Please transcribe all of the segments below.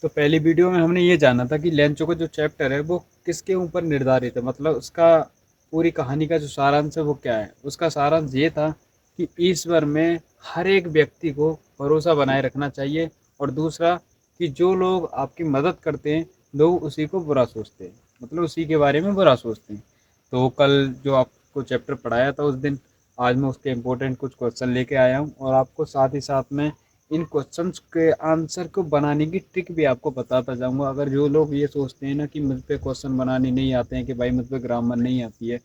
तो पहली वीडियो में हमने ये जाना था कि लेंचो का जो चैप्टर है वो किसके ऊपर निर्धारित है, मतलब उसका पूरी कहानी का जो सारांश है वो क्या है। उसका सारांश ये था कि ईश्वर में हर एक व्यक्ति को भरोसा बनाए रखना चाहिए, और दूसरा कि जो लोग आपकी मदद करते हैं लोग उसी को बुरा सोचते हैं, मतलब उसी के बारे में बुरा सोचते हैं। तो कल जो आपको चैप्टर पढ़ाया था उस दिन, आज मैं उसके इम्पोर्टेंट कुछ क्वेश्चन लेके आया हूँ, और आपको साथ ही साथ में इन क्वेश्चंस के आंसर को बनाने की ट्रिक भी आपको बताता जाऊंगा। अगर जो लोग ये सोचते हैं ना कि मुझ पे क्वेश्चन बनाने नहीं आते हैं, कि भाई मुझ पे ग्रामर नहीं आती है,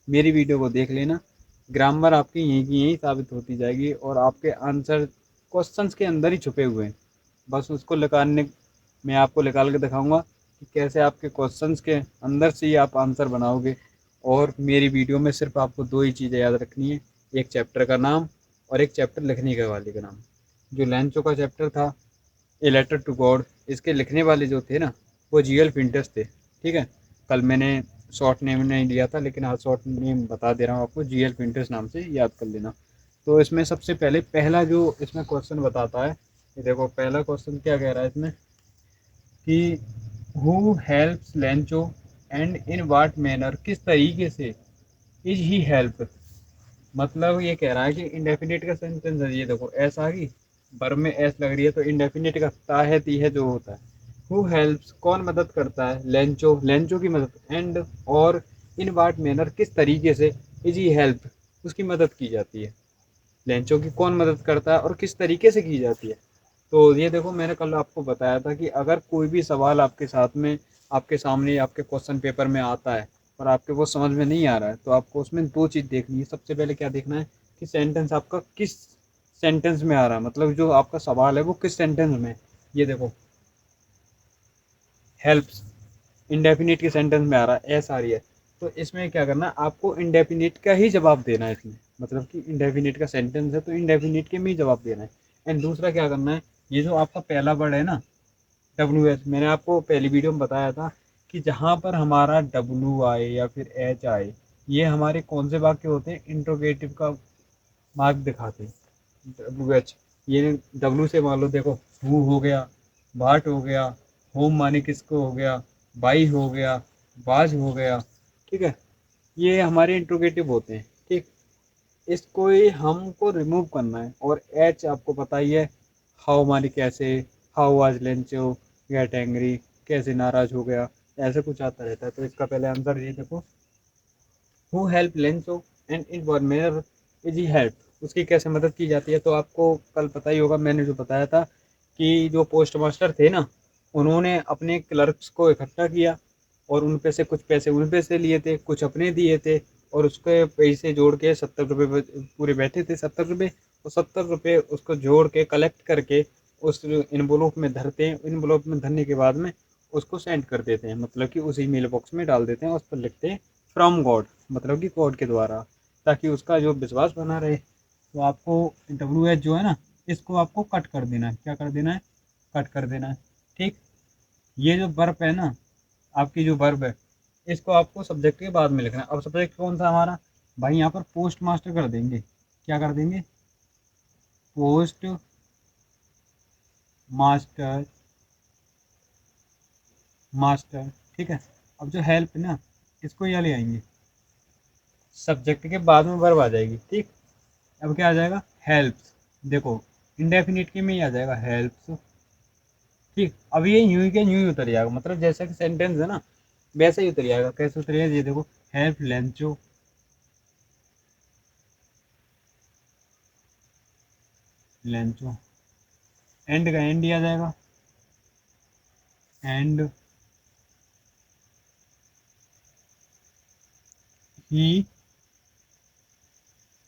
मेरी वीडियो को देख लेना। ग्रामर आपकी यहीं की यहीं साबित होती जाएगी, और आपके आंसर क्वेश्चंस के अंदर ही छुपे हुए हैं। बस उसको निकालने मैं आपको निकाल के दिखाऊंगा कि कैसे आपके क्वेश्चंस के अंदर से ही आप आंसर बनाओगे। और मेरी वीडियो में सिर्फ आपको दो ही चीज़ें याद रखनी है, एक चैप्टर का नाम और एक चैप्टर लिखने के वाले का नाम। जो लैंचो का चैप्टर था, ए लेटर टू गॉड, इसके लिखने वाले जो थे ना वो जीएल पिंटर्स थे। ठीक है, कल मैंने शॉर्ट नेम नहीं लिया था, लेकिन आज शॉर्ट नेम बता दे रहा हूँ आपको, जीएल पिंटर्स नाम से याद कर लेना। तो इसमें सबसे पहले पहला जो इसमें क्वेश्चन बताता है, ये देखो पहला क्वेश्चन क्या कह रहा है इसमें कि who helps Lencho and in what manner, किस तरीके से इज ही हेल्प। मतलब ये कह रहा है कि इंडेफिनिट का सेंटेंस है, ये देखो एस आ गई, वर्ब में एस लग रही है, तो इंडेफिनिट का ता है ती है जो होता है। हु हेल्प्स कौन मदद करता है, लेंचो लेंचो की मदद, एंड और इन वाट मैनर किस तरीके से, इज ही हेल्प उसकी मदद की जाती है। लेंचो की कौन मदद करता है और किस तरीके से की जाती है। तो ये देखो मैंने कल आपको बताया था कि अगर कोई भी सवाल आपके साथ में आपके सामने आपके क्वेश्चन पेपर में आता है और आपके वो समझ में नहीं आ रहा है, तो आपको उसमें दो चीज़ देखनी है। सबसे पहले क्या देखना है कि सेंटेंस आपका किस सेंटेंस में आ रहा है, मतलब जो आपका सवाल है वो किस सेंटेंस में है। ये देखो हेल्प्स इंडेफिनिट के सेंटेंस में आ रहा है, एस आ रही है, तो इसमें क्या करना है, आपको इंडेफिनिट का ही जवाब देना है इसमें। मतलब कि इंडेफिनिट का सेंटेंस है तो इंडेफिनिट के में ही जवाब देना है। एंड दूसरा क्या करना है, ये जो आपका पहला वर्ड है ना डब्ल्यू एच, मैंने आपको पहली वीडियो में बताया था कि जहाँ पर हमारा डब्ल्यू आए या फिर एच आए, ये हमारे कौन से वाक्य होते हैं, इंट्रोगेटिव का मार्क दिखाते हैं। डब्ल्यू एच, ये डब्ल्यू से मान लो देखो, हु हो गया, बाट हो गया, होम माने किसको हो गया, बाई हो गया, बाज हो गया। ठीक है, ये हमारे इंट्रोगेटिव होते हैं। ठीक, इसको ही हमको रिमूव करना है। और एच आपको पता ही है, हाउ माने कैसे, हाउ आज लेंचो गेट एंग्री, कैसे नाराज हो गया, ऐसे कुछ आता रहता है। तो इसका पहले आंसर ये देखो, who help Lencho and in one mayor is he help, उसकी कैसे मदद की जाती है। तो आपको कल पता ही होगा, मैंने जो बताया था कि जो पोस्ट मास्टर थे ना, उन्होंने अपने क्लर्क्स को इकट्ठा किया और उन पे से कुछ पैसे उन पे से लिए थे, कुछ अपने दिए थे, और उसके पैसे जोड़ के 70 रुपये पूरे बैठे थे, 70 रुपये, और 70 रुपये उसको जोड़ के कलेक्ट करके उस इन्वोलॉप में धरते हैं। इन्वोलॉप में धरने के बाद में उसको सेंड कर देते हैं, मतलब कि उसी मेल बॉक्स में डाल देते हैं, उस पर लिखते हैं फ्रॉम गॉड, मतलब कि गॉड के द्वारा, ताकि उसका जो विश्वास बना रहे। तो आपको डब्ल्यू एच जो है ना, इसको आपको कट कर देना है। क्या कर देना है, कट कर देना है। ठीक, ये जो वर्ब है ना, आपकी जो वर्ब है, इसको आपको सब्जेक्ट के बाद में लिखना है। अब सब्जेक्ट कौन सा हमारा, भाई यहाँ पर पोस्ट मास्टर कर देंगे। क्या कर देंगे, पोस्ट मास्टर, मास्टर। ठीक है, अब जो हेल्प है ना, इसको यहाँ ले आएंगे, सब्जेक्ट के बाद में वर्ब आ जाएगी। ठीक, अब क्या आ जाएगा, हेल्प्स। देखो इंडेफिनिट के में ही आ जाएगा हेल्प्स। ठीक, अब ये यूं के यूं ही उतर जाएगा, मतलब जैसा कि सेंटेंस है ना वैसे ही उतर जाएगा। कैसे उतरेगा, ये देखो, हेल्प लेंचो, लेंचो, एंड का एंड ही आ जाएगा, and he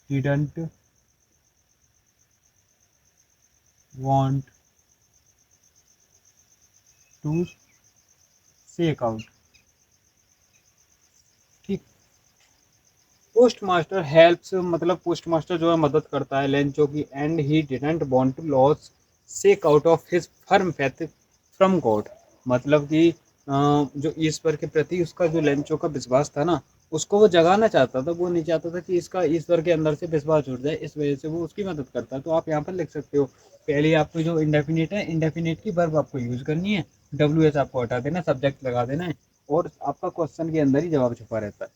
didn't want to shake out. ठीक, पोस्ट मास्टर हेल्प्स, मतलब पोस्ट मास्टर जो है मदद करता है लेंचो की, and he didn't want to loss shake out of his firm faith from God. मतलब कि जो ईश्वर के प्रति उसका जो लेंचो का विश्वास था ना, उसको वो जगाना चाहता था। वो नहीं चाहता था कि इसका ईश्वर के अंदर से विश्वास उठ जाए, इस वजह से वो उसकी मदद करता है। तो आप यहाँ पर लिख सकते हो, पहले आपको जो इंडेफिनिट है, इंडेफिनिट की वर्ब आपको यूज करनी है, WH आपको हटा देना, सब्जेक्ट लगा देना है, और आपका क्वेश्चन के अंदर ही जवाब छुपा रहता है।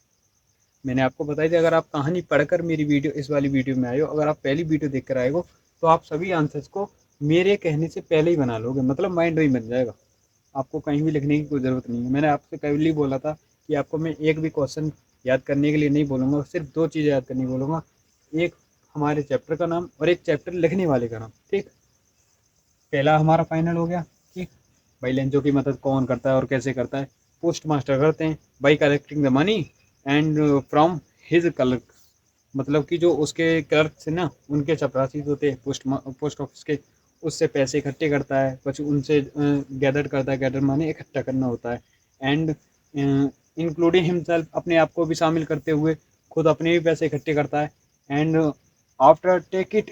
मैंने आपको बताई थी, अगर आप कहानी पढ़कर मेरी वीडियो, इस वाली वीडियो में आए हो, अगर आप पहली वीडियो देख कर आए हो, तो आप सभी आंसर्स को मेरे कहने से पहले ही बना लोगे, मतलब माइंड में ही बन जाएगा। आपको कहीं भी लिखने की कोई ज़रूरत नहीं है। मैंने आपसे पहले ही बोला था कि आपको मैं एक भी क्वेश्चन याद करने के लिए नहीं बोलूँगा, सिर्फ दो चीज़ें याद करनी बोलूँगा। एक हमारे चैप्टर का नाम, और एक चैप्टर लिखने वाले का नाम। ठीक, पहला हमारा फाइनल हो गया। ठीक, भाई लेंचो की मदद कौन करता है और कैसे करता है? पोस्ट मास्टर करते हैं, by collecting the money and from his clerk, मतलब कि जो उसके क्लर्क थे ना, उनके चपरासी जो थे पोस्ट ऑफिस के, उससे पैसे इकट्ठे करता है, પછી उनसे गैदर करता है, गैदर माने इकट्ठा करना होता है, एंड इंक्लूडिंग हिमसेल्फ, अपने आप को भी शामिल करते हुए खुद अपने भी पैसे इकट्ठे करता है, and after take it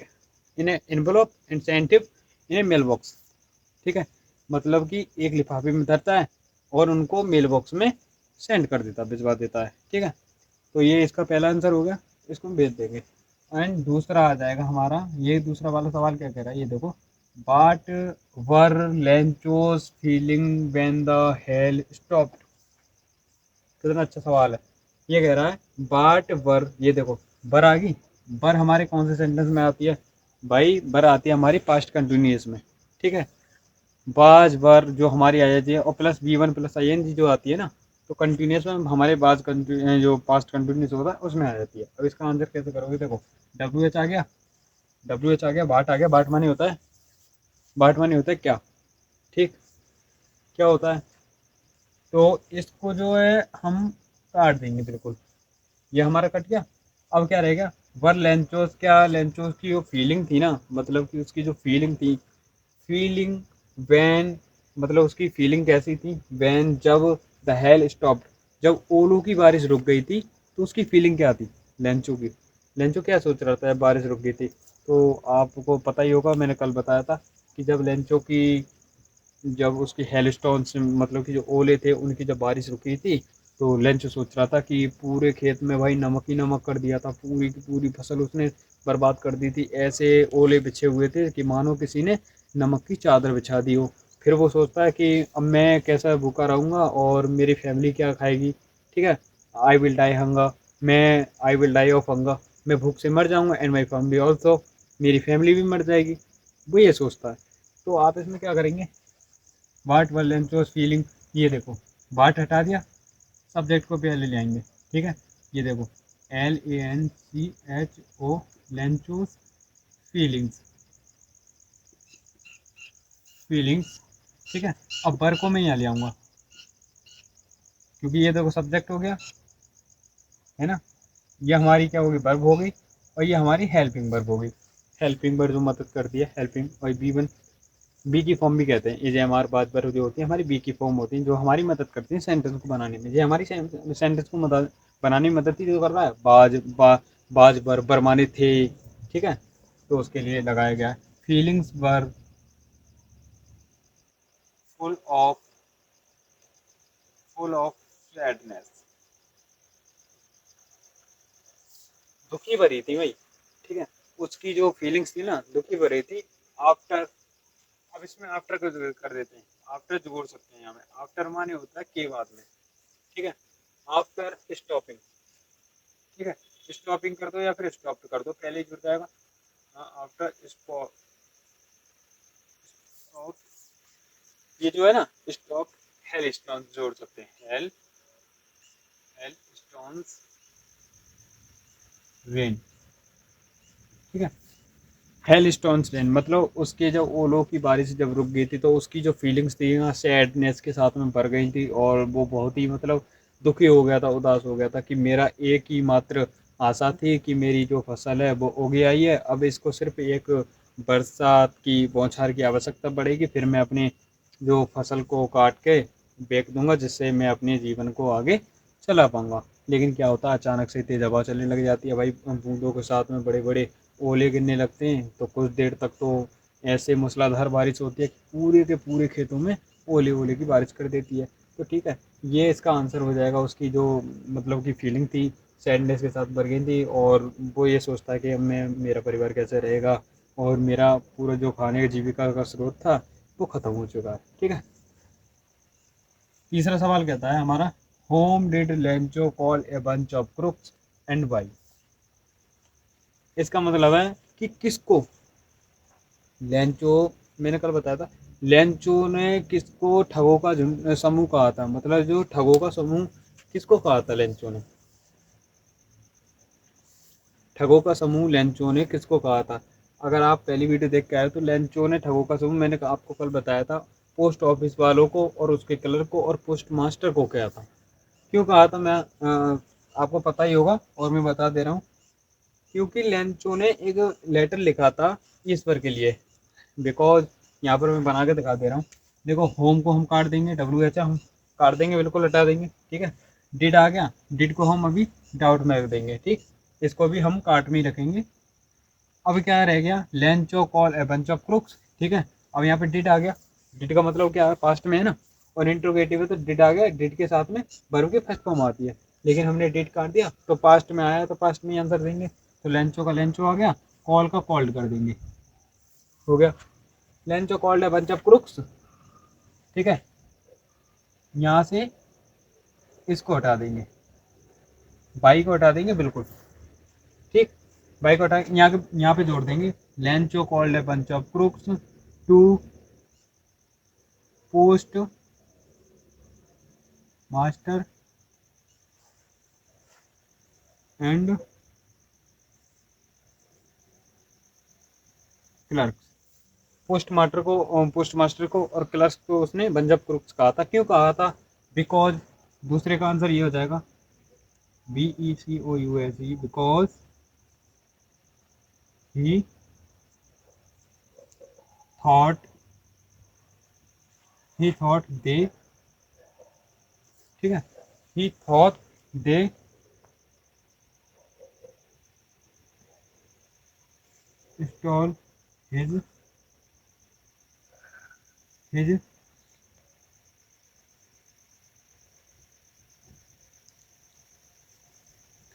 in a envelope and send it in a mail box. ठीक है, मतलब कि एक लिफाफे में धरता है और उनको मेल बॉक्स में सेंड कर देता, भिजवा देता है। ठीक है, तो ये इसका पहला आंसर हो गया, इसको हम भेज देंगे। एंड दूसरा आ जाएगा हमारा, ये दूसरा वाला सवाल क्या कह रहा है, ये देखो। What were Lencho's feeling when the hail stopped. कितना अच्छा सवाल है। ये कह रहा है बाट वर, ये देखो बर आ गई। बर हमारे कौन से सेंटेंस में आती है भाई? बर आती है हमारी पास्ट कंटिन्यूअस में। ठीक है, बाज बर जो हमारी आ जाती है, और प्लस V1 प्लस ING जो आती है ना, तो कंटिन्यूस में हमारे बाज जो पास्ट कंटिन्यूस होता है उसमें आ जाती है। अब इसका आंसर कैसे करोगे? देखो, WH आ गया, WH आ गया, बाट आ गया। बाट माने होता है, बाट माने होता है क्या? ठीक, क्या होता है? तो इसको जो है हम काट देंगे बिल्कुल, ये हमारा कट गया। अब क्या रहेगा? वर लेंचोस, क्या लेंचोस की जो फीलिंग थी ना, मतलब कि उसकी जो फीलिंग थी, फीलिंग वैन, मतलब उसकी फीलिंग कैसी थी? वैन, जब द हेल स्टॉप्ड, जब ओलों की बारिश रुक गई थी, तो उसकी फीलिंग क्या थी लेंचो की? लेंचो क्या सोच रहा था बारिश रुक गई थी? तो आपको पता ही होगा, मैंने कल बताया था कि जब लेंचो की, जब उसकी हेलस्टोन से, मतलब कि जो ओले थे उनकी जब बारिश रुकी थी, तो लेंचो सोच रहा था कि पूरे खेत में भाई नमक ही नमक कर दिया था, पूरी की पूरी फसल उसने बर्बाद कर दी थी। ऐसे ओले बिछे हुए थे कि मानो किसी ने नमक की चादर बिछा दी हो। फिर वो सोचता है कि अब मैं कैसा भूखा रहूँगा और मेरी फैमिली क्या खाएगी? ठीक है, आई विल डाई हंगर, मैं I will die of hunger, मैं भूख से मर जाऊँगा, एंड माई फैमिली ऑल्सो, मेरी फैमिली भी मर जाएगी। वो ये सोचता है। तो आप इसमें क्या करेंगे? वाट वर लेंचोस फीलिंग, ये देखो, वाट हटा दिया, सब्जेक्ट को पहले ले आएंगे। ठीक है, ये देखो, LANCHO, लेंचोस फीलिंग्स, फीलिंग्स। ठीक है, अब बर को मैं यहाँ ले आऊँगा, क्योंकि ये देखो सब्जेक्ट हो गया, है ना? ये हमारी क्या होगी? वर्ब हो गई, और ये हमारी हेल्पिंग वर्ब हो गई। हेल्पिंग वर्ब जो मदद करती है, हेल्पिंग। और B1, बी की फॉर्म भी कहते हैं, ये जो हमारे बात पर जो होती है हमारी बी की फॉर्म होती है, जो हमारी मदद करती है सेंटेंस को बनाने में। ये हमारी सेंटेंस को मदद बनाने में मदद ही जो कर रहा है, बाज बर, बरमाने थे। ठीक है, तो उसके लिए लगाया गया है। Feelings were full of, full of sadness, दुखी भरी थी भाई। ठीक है, उसकी जो फीलिंग्स थी ना, दुखी भरी थी। आफ्टर, अब इसमें आफ्टर को कर देते हैं, आफ्टर जोड़ सकते हैं यहाँ में। आफ्टर माने होता है के बाद में। ठीक है, आफ्टर स्टॉपिंग। ठीक है, स्टॉपिंग कर दो या फिर स्टॉप कर दो, पहले ही जुड़ जाएगा। हाँ, आफ्टर स्टॉप, ये जो है ना स्टॉप, हेल स्टोन जोड़ सकते हैं, हेल, हेल स्टोन्स रेन। ठीक है, हेल स्टोन्स रेन, मतलब उसके जब ओलों की बारिश जब रुक गई थी, तो उसकी जो फीलिंग्स थी ना, सैडनेस के साथ में भर गई थी, और वो बहुत ही मतलब दुखी हो गया था, उदास हो गया था कि मेरा एक ही मात्र आशा थी कि मेरी जो फसल है वो उग आई है, अब इसको सिर्फ एक बरसात की बौछार की आवश्यकता पड़ेगी, फिर मैं अपने जो फसल को काट के बेच दूंगा, जिससे मैं अपने जीवन को आगे चला पाऊंगा। लेकिन क्या होता है, अचानक से तेज हवा चलने लग जाती है भाई, बूंदों के साथ में बड़े बड़े ओले गिरने लगते हैं, तो कुछ देर तक तो ऐसे मूसलाधार बारिश होती है कि पूरे के पूरे खेतों में ओले ओले की बारिश कर देती है। तो ठीक है, ये इसका आंसर हो जाएगा। उसकी जो मतलब की फीलिंग थी, सैडनेस के साथ भर गई थी, और वो ये सोचता है कि अब मैं, मेरा परिवार कैसे रहेगा, और मेरा पूरा जो खाने का जीविका का स्रोत था वो ख़त्म हो चुका है। ठीक है, तीसरा सवाल कहता है हमारा, how did Lencho call a bunch of crooks and why. इसका मतलब है कि किसको लेंचो, मैंने कल बताया था, लेंचो ने किसको ठगों का झुंड समूह कहा था, मतलब जो ठगों का समूह किसको कहा था लेंचो ने, ठगों का समूह लेंचो ने किसको कहा था। अगर आप पहली वीडियो देख के आए तो लेंचो ने ठगों का समूह, मैंने आपको कल बताया था, पोस्ट ऑफिस वालों को और उसके क्लर्क को और पोस्ट मास्टर को कहा था। क्यों कहा था मैं आपको पता ही होगा और मैं बता दे रहा हूँ। क्योंकि लेंचो ने एक लेटर लिखा था ईश्वर के लिए। बिकॉज यहाँ पर मैं बना के दिखा दे रहा हूँ। देखो, होम को हम काट देंगे, WH हम काट देंगे, बिल्कुल हटा देंगे, ठीक है। डिड आ गया, डिड को हम अभी डाउट में रख देंगे, ठीक। इसको भी हम काट में ही रखेंगे। अब क्या रह गया, Lencho call a bunch of crooks, ठीक है। अब यहाँ पे डिड आ गया, डिड का मतलब क्या है, पास्ट में है ना, और इंट्रोगेटिव है तो डिड आ गया, डिड के साथ में वर्ब की फर्स्ट फॉर्म आती है। लेकिन हमने डिड काट दिया तो पास्ट में आया तो पास्ट में ही आंसर देंगे। तो लेंचो का लेंचो आ गया, कॉल का कॉल्ड कर देंगे, हो गया। Lencho called a bunch of crooks, ठीक है। यहाँ से इसको हटा देंगे, बाई को हटा देंगे, बिल्कुल ठीक। बाई को हटा यहाँ पे जोड़ देंगे, Lencho called a bunch of crooks to post master and clerk. Post master को और क्लर्क को उसने बंच ऑफ क्रुक्स कहा था। क्यों कहा था, बिकॉज, दूसरे का आंसर ये हो जाएगा, BECOUSE, बिकॉज ही थॉट, दे, ठीक है, ही thought they stall his his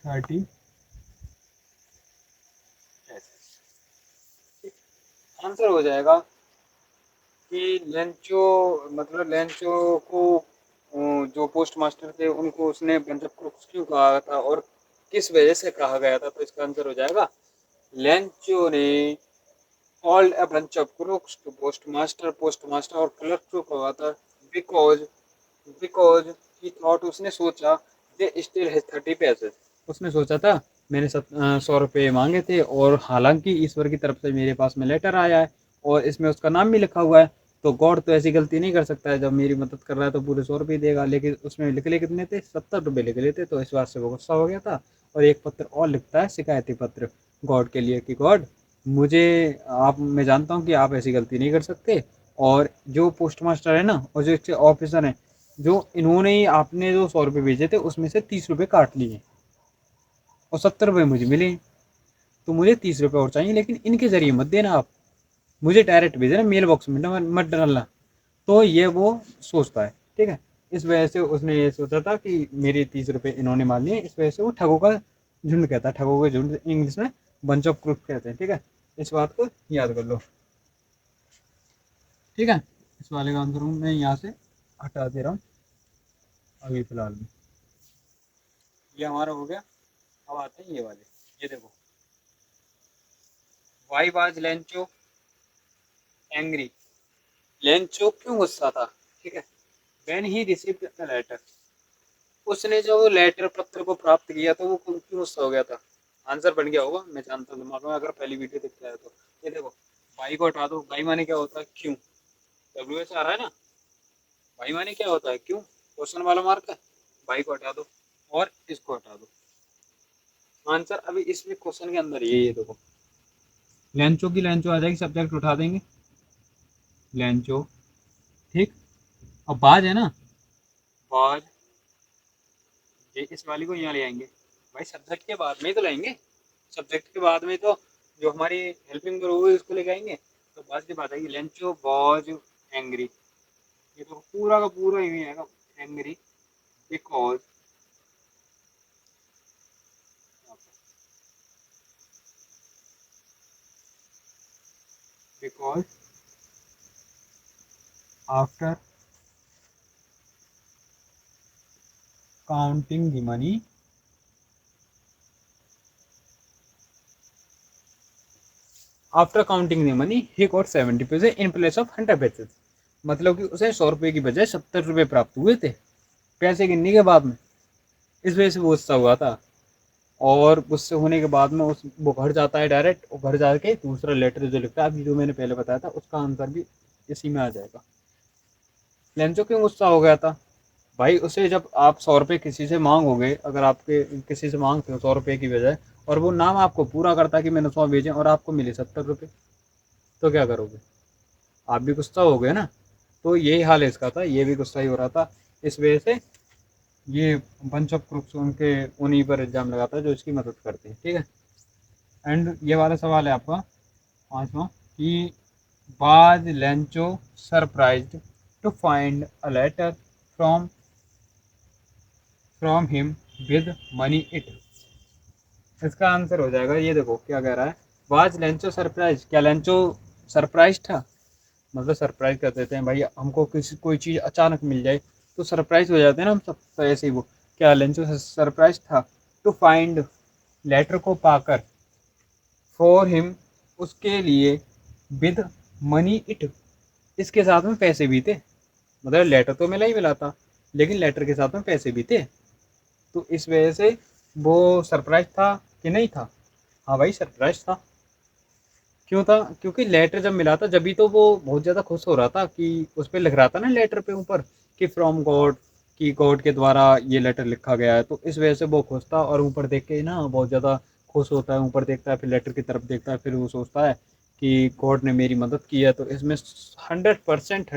30 answer हो जाएगा कि लेंचो, मतलब लेंचो को जो पोस्ट मास्टर थे उनको उसने बंच ऑफ क्रुक्स क्यों कहा था और किस वजह से कहा गया था। तो इसका आंसर हो जाएगा, लेंचो ने all a bunch of crooks to post master और क्लर्क को कहा था, बिकॉज बिकॉज ही थॉट, उसने सोचा, दे स्टिल हैज 30 पैसे, उसने सोचा था मैंने 100 रुपये मांगे थे और हालांकि ईश्वर की तरफ से मेरे पास में लेटर आया है और इसमें उसका नाम भी लिखा हुआ है, तो गॉड तो ऐसी गलती नहीं कर सकता है, जब मेरी मदद कर रहा है तो पूरे 100 रुपये देगा। लेकिन उसमें लिख कितने थे, 70 रुपये लिख लेते, तो इस बात से वो गुस्सा हो गया था और एक पत्र और लिखता है, शिकायती पत्र गॉड के लिए, कि गॉड, मुझे, आप, मैं जानता हूँ कि आप ऐसी गलती नहीं कर सकते, और जो पोस्ट मास्टर है ना और जो इसके ऑफिसर हैं, जो इन्होंने ही आपने जो 100 रुपये भेजे थे उसमें से 30 रुपये काट लिए और 70 रुपये मुझे मिले, तो मुझे 30 रुपये और चाहिए, लेकिन इनके जरिए मत देना, आप मुझे डायरेक्ट भेजना, मेल बॉक्स में मत डालना। तो ये वो सोचता है, ठीक है। इस वजह से उसने ये सोचा था कि मेरे 30 रुपये इन्होंने मान लिए, इस वजह से वो ठगों का झुंड कहता है, ठगों का झुंड इंग्लिश में बंच ऑफ क्रुक्स कहते हैं, ठीक है। इस बात को याद कर लो, ठीक है। इस वाले का आंसर मैं यहाँ से हटा दे रहा हूँ अभी फिलहाल में। ये हमारा हो गया। अब आते हैं ये वाले, ये देखो, why was Lencho angry, Lencho क्यों गुस्सा था, ठीक है। When he received the letter, उसने जो लेटर पत्र को प्राप्त किया तो वो क्यों गुस्सा हो गया था। आंसर बन गया होगा, मैं जानता हूँ दिमाग में, अगर पहली वीडियो देखते हैं तो। ये देखो, भाई को हटा दो, भाई माने क्या होता है, क्यों, WH आ रहा है ना, भाई माने क्या होता है, क्यों, क्वेश्चन वाला मार्क है, भाई को हटा दो और इसको हटा दो। आंसर अभी इसमें क्वेश्चन के अंदर ये देखो, लेंचो की लेंचो आ जाएगी, सब्जेक्ट उठा देंगे, लेंचो, ठीक। अब बाज है ना, बाज, ये इस वाली को यहाँ ले आएंगे, भाई सब्जेक्ट के बाद में ही तो लाएंगे, सब्जेक्ट के बाद में तो जो हमारी हेल्पिंग वर्ब होगी उसको लेके आएंगे। तो बात की बात आएगी, लेंचो वॉज एंग्री, ये तो पूरा का पूरा ही आएगा, angry because, because after counting the money after counting the money he got 70 पैसे इन प्लेस ऑफ 100 पैसे। मतलब कि उसे 100 रुपये की बजाय 70 रुपये प्राप्त हुए थे पैसे गिनने के बाद में। इस वजह से वो गुस्सा हुआ था। और गुस्से होने के बाद में वो घर जाता है डायरेक्ट, और घर जाके दूसरा लेटर जो लिखता है, अभी जो मैंने पहले बताया था उसका आंसर भी इसी में आ जाएगा। लेंचो क्यों गुस्सा हो गया था? भाई उसे जब आप 100 रुपये किसी से मांगोगे, अगर आपके किसी से मांगते हो 100 रुपये की बजाय, और वो नाम आपको पूरा करता है कि मैंने 100 भेजे और आपको मिले 70 रुपये, तो क्या करोगे? आप भी गुस्सा हो गए ना। तो यही हाल इसका था, ये भी गुस्सा ही हो रहा था। इस वजह से ये बंच ऑफ क्रूक्स उनके उन्हीं पर इल्ज़ाम लगाता है जो इसकी मदद करते हैं। ठीक है। एंड ये वाला सवाल है आपका 5वां कि was Lencho surprised to find a letter from from him with money it. इसका आंसर हो जाएगा, ये देखो क्या कह रहा है। वाज लेंचो सरप्राइज, क्या लेंचो सरप्राइज था? मतलब सरप्राइज कर देते हैं भाई, हमको किसी कोई चीज़ अचानक मिल जाए तो सरप्राइज हो जाते हैं ना हम सब, तो ऐसे ही वो क्या लेंचो सरप्राइज था टू फाइंड, लेटर को पाकर, फॉर हिम उसके लिए, विद मनी इट इसके साथ में पैसे भी थे। मतलब लेटर तो मिला ही मिला था, लेकिन लेटर के साथ में पैसे भी थे। तो इस वजह से वो सरप्राइज था कि नहीं था? हाँ भाई सरप्राइज था। क्यों था? क्योंकि लेटर जब मिला था, जब भी तो वो बहुत ज़्यादा खुश हो रहा था कि उस पर लिख रहा था ना लेटर पे ऊपर कि फ्रॉम गॉड, कि गॉड के द्वारा ये लेटर लिखा गया है। तो इस वजह से वो खुश था, और ऊपर देख के ना बहुत ज़्यादा खुश होता है। ऊपर देखता है, फिर लेटर की तरफ देखता है, फिर वो सोचता है कि गॉड ने मेरी मदद की है, तो इसमें 100%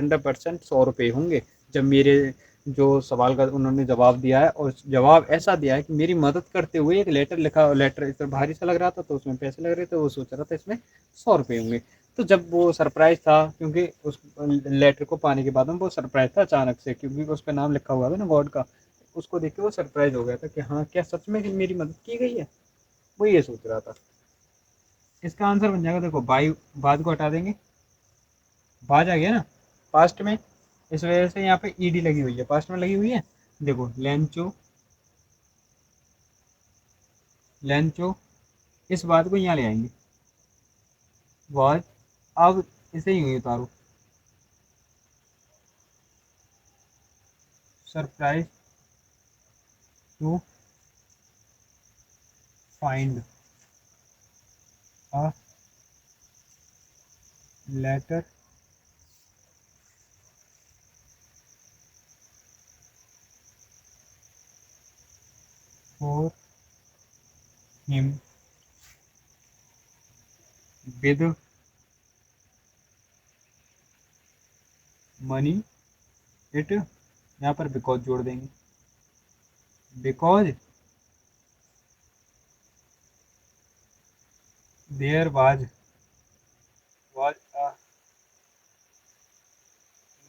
100 रुपये होंगे। जब मेरे जो सवाल का उन्होंने जवाब दिया है, और जवाब ऐसा दिया है कि मेरी मदद करते हुए एक लेटर लिखा, लेटर इतना भारी सा लग रहा था तो उसमें पैसे लग रहे थे, वो सोच रहा था इसमें 100 रुपये होंगे। तो जब वो सरप्राइज था, क्योंकि उस लेटर को पाने के बाद में वो सरप्राइज था अचानक से, क्योंकि उस पर नाम लिखा हुआ था ना गॉड का, उसको देख के वो सरप्राइज हो गया था कि हाँ क्या सच में मेरी मदद की गई है, वो ये सोच रहा था। इसका आंसर बन जाएगा, देखो बाई, बाद को हटा देंगे, बाज आ गया ना पास्ट में, इस वजह से यहाँ पे ईडी लगी हुई है, पास्ट में लगी हुई है। देखो लेंचो, लेंचो, इस बात को यहाँ ले आएंगे, वाज, अब इसे यूँ ही उतारो, surprise to find a letter for him with money it, यहाँ पर बिकॉज जोड़ देंगे, because there was a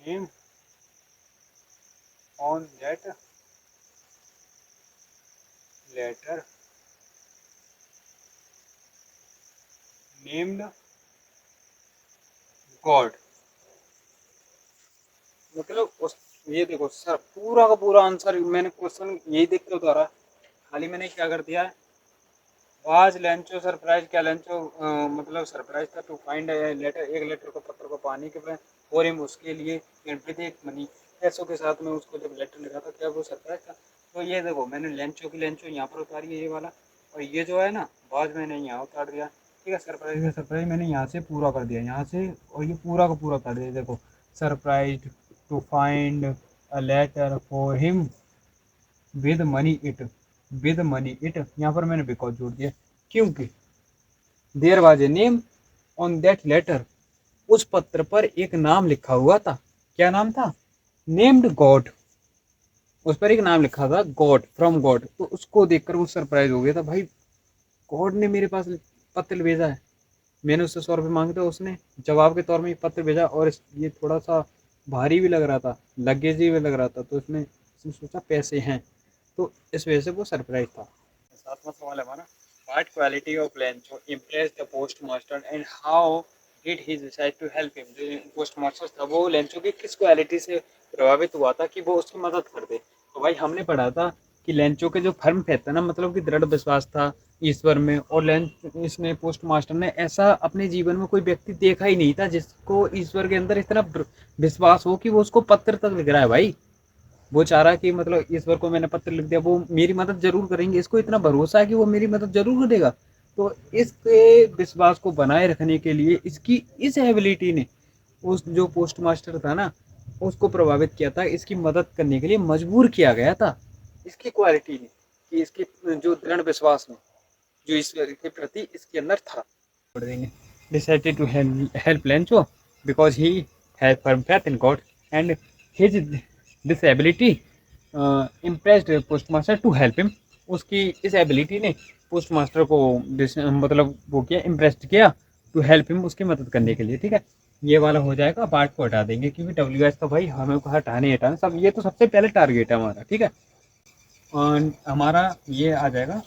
name on that letter named God. मतलब उस, ये देखो सर पूरा का पूरा आंसर मैंने क्वेश्चन यही देख के उतारा, खाली मैंने क्या कर दिया है, वाज लेंचो सरप्राइज, क्या लेंचो मतलब सरप्राइज था टू फाइंड लेटर, एक लेटर को, पत्र को पाने के बाद, और हिम उसके लिए, विद एक मनी, पैसों के साथ में उसको जब लेटर लिखा था, क्या वो सरप्राइज था? तो ये देखो मैंने लेंचो की लेंचो यहाँ पर उतारी है ये वाला, और ये जो है ना वाज मैंने यहाँ उतार दिया। ठीक है, सरप्राइज का सरप्राइज मैंने यहाँ से पूरा कर दिया यहाँ से, और ये पूरा का पूरा उतार दिया। देखो surprise to find a letter for him with money it, with money it यहाँ पर मैंने बिकॉज जोड़ दिया, क्योंकि there was a name on that letter, उस पत्र पर एक नाम लिखा हुआ था। क्या नाम था? Named God. उस पर एक नाम लिखा था गॉड, फ्रॉम गॉड। तो उसको देखकर वो सरप्राइज हो गया था, भाई गॉड ने मेरे पास पत्र भेजा है। मैंने उससे 100 रुपये मांगे थे, उसने जवाब के तौर में पत्र भेजा, और ये थोड़ा सा भारी भी लग रहा था, लगेजी भी लग रहा था, तो इसने सोचा पैसे हैं, तो इस वजह से वो सरप्राइज था। सातवां सवाल है हमारा, what quality of Lencho impress the post master and how did he decide to help him. जो पोस्ट मास्टर था वो लेंचो की किस क्वालिटी से प्रभावित हुआ था कि वो उसकी मदद कर दे? तो भाई हमने पढ़ा था कि लेंचो के जो फर्म फेथ था ना, मतलब कि दृढ़ विश्वास था ईश्वर में, और लेंच इसने पोस्ट मास्टर ने ऐसा अपने जीवन में कोई व्यक्ति देखा ही नहीं था जिसको ईश्वर के अंदर इतना विश्वास हो कि वो उसको पत्र तक लिख रहा है भाई। वो चाह रहा है कि मतलब ईश्वर को मैंने पत्र लिख दिया, वो मेरी मदद जरूर करेंगे, इसको इतना भरोसा है कि वो मेरी मदद जरूर करेगा। तो इसके विश्वास को बनाए रखने के लिए इसकी इस एबिलिटी ने उस जो पोस्ट मास्टर था ना उसको प्रभावित किया था, इसकी मदद करने के लिए मजबूर किया गया था इसकी क्वालिटी ने, कि इसकी जो दृढ़ विश्वास में जो ईश्वर के प्रति इसके अंदर था। छोड़ देंगे। Decided to help Lencho because he had firm faith in God, and his disability impressed postmaster to help him. उसकी इस एबिलिटी ने पोस्ट मास्टर को मतलब वो किया, इम्प्रेस्ड किया, टू हेल्प हिम, उसकी मदद करने के लिए। ठीक है, ये वाला हो जाएगा, पार्ट को हटा देंगे क्योंकि डब्ल्यू एच तो भाई हमें को हटाने ही हटाना सब, ये तो सबसे पहले टारगेट है हमारा। ठीक है, और हमारा ये आ जाएगा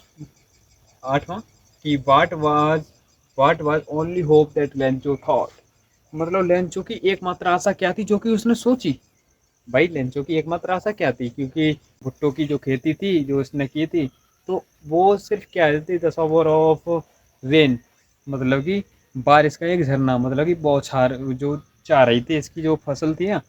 8वां कि what was only hope that Lencho thought, मतलब लेंचो की एकमात्र आशा क्या थी जो कि उसने सोची। भाई लेंचो की एकमात्र आशा क्या थी, क्योंकि भुट्टो की जो खेती थी जो इसने की थी, तो वो सिर्फ क्या थी, द शावर ऑफ रेन, मतलब कि बारिश का एक झरना, मतलब कि बौछार जो चाह रही थी इसकी जो फसल थी ना,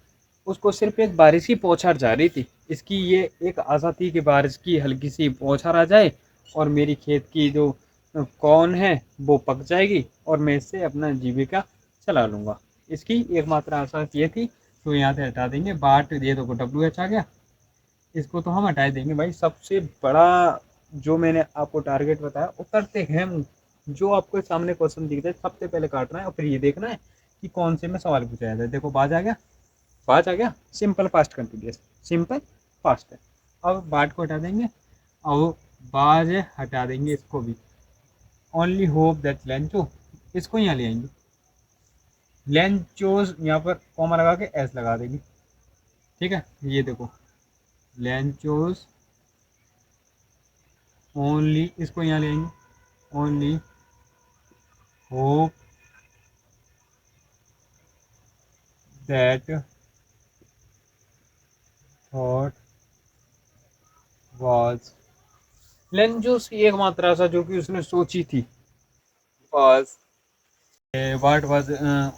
उसको सिर्फ एक बारिश की बौछार जा रही थी। इसकी ये एक आशा थी कि बारिश की हल्की सी बौछार आ जाए और मेरी खेत की जो कौन है वो पक जाएगी और मैं इससे अपना जीविका चला लूँगा। इसकी एकमात्र आशा ये थी। तो यहाँ से हटा देंगे बाट, ये तो डब्ल्यू एच आ गया, इसको तो हम हटा देंगे भाई। सबसे बड़ा जो मैंने आपको टारगेट बताया उतरते हैं, जो आपको सामने क्वेश्चन दिख रहा है सबसे पहले काटना है और फिर ये देखना है कि कौन से में सवाल पूछा जाता है। देखो बाज आ गया, बाज आ गया, simple past continuous, simple past है। अब बाट को हटा देंगे, अब बाज हटा देंगे इसको भी। ओनली होप दैट लेंचो, इसको यहाँ ले आएंगे, लेंचोज यहाँ पर कॉमा लगा के एस लगा देंगे। ठीक है, ये देखो लेंचोज ओनली, इसको यहाँ ले आएंगे, only hope that thought was, Lencho's की एकमात्र आशा जो कि उसने सोची थी was, what was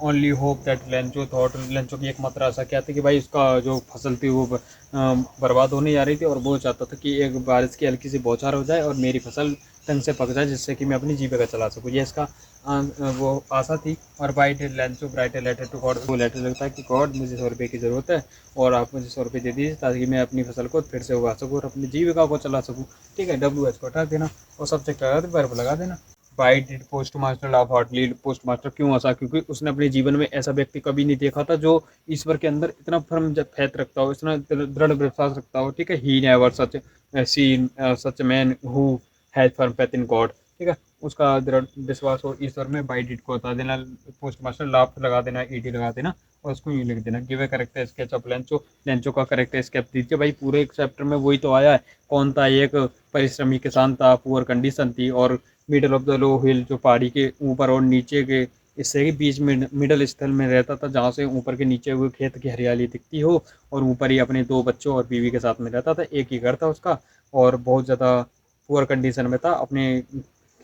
only hope that Lencho thought, Lencho की एकमात्र आशा क्या थी कि भाई उसका जो फसल थी वो बर्बाद होने जा रही थी और वो चाहता था कि एक बारिश की हल्की सी बौछार हो जाए और मेरी फसल ढंग से पक जाए जिससे कि मैं अपनी जीविका चला सकूँ, ये इसका वो आशा थी। और why did Lencho write a letter to God, वो लेटर लगता है कि गॉड मुझे 100 रुपये की ज़रूरत है और आप मुझे 100 रुपये दे दीजिए ताकि मैं अपनी फसल को फिर से उगा सकूँ और अपनी जीविका को चला सकूँ। ठीक है, डब्ल्यू एच को हटा देना और सब्जेक्ट लगा दे, वर्ब लगा देना। Why did post master love hotly, post master क्यों आशा, क्योंकि उसने अपने जीवन में ऐसा व्यक्ति कभी नहीं देखा था जो ईश्वर के अंदर इतना फर्म फेथ रखता हो, इतना दृढ़ विश्वास रखता हो। ठीक है, he never such scene such man who has firm faith in God. ठीक है, उसका दृढ़ विश्वास हो ईश्वर में। बाई डिड को बता देना, पोस्ट मास्टर लाभ लगा देना, ईडी लगा देना और उसको यूँ लिख देना। Give a character sketch of Lencho, Lencho का करेक्टर स्केच दीजिए भाई। पूरे एक चैप्टर में वही तो आया है, कौन था, एक परिश्रमी किसान था, पुअर कंडीशन थी और मिडल ऑफ द लो हिल, जो पहाड़ी के ऊपर और नीचे के इससे के बीच में मिडल स्थल में रहता था, जहाँ से ऊपर के नीचे हुए खेत की हरियाली दिखती हो, और ऊपर ही अपने 2 बच्चों और बीवी के साथ में रहता था। एक ही घर था उसका और बहुत ज़्यादा पुअर कंडीशन में था, अपने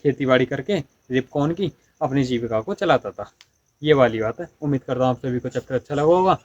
खेती बाड़ी करके रिपकॉन की अपनी जीविका को चलाता था। ये वाली बात है। उम्मीद करता हूँ आप सभी को चैप्टर अच्छा लगा होगा।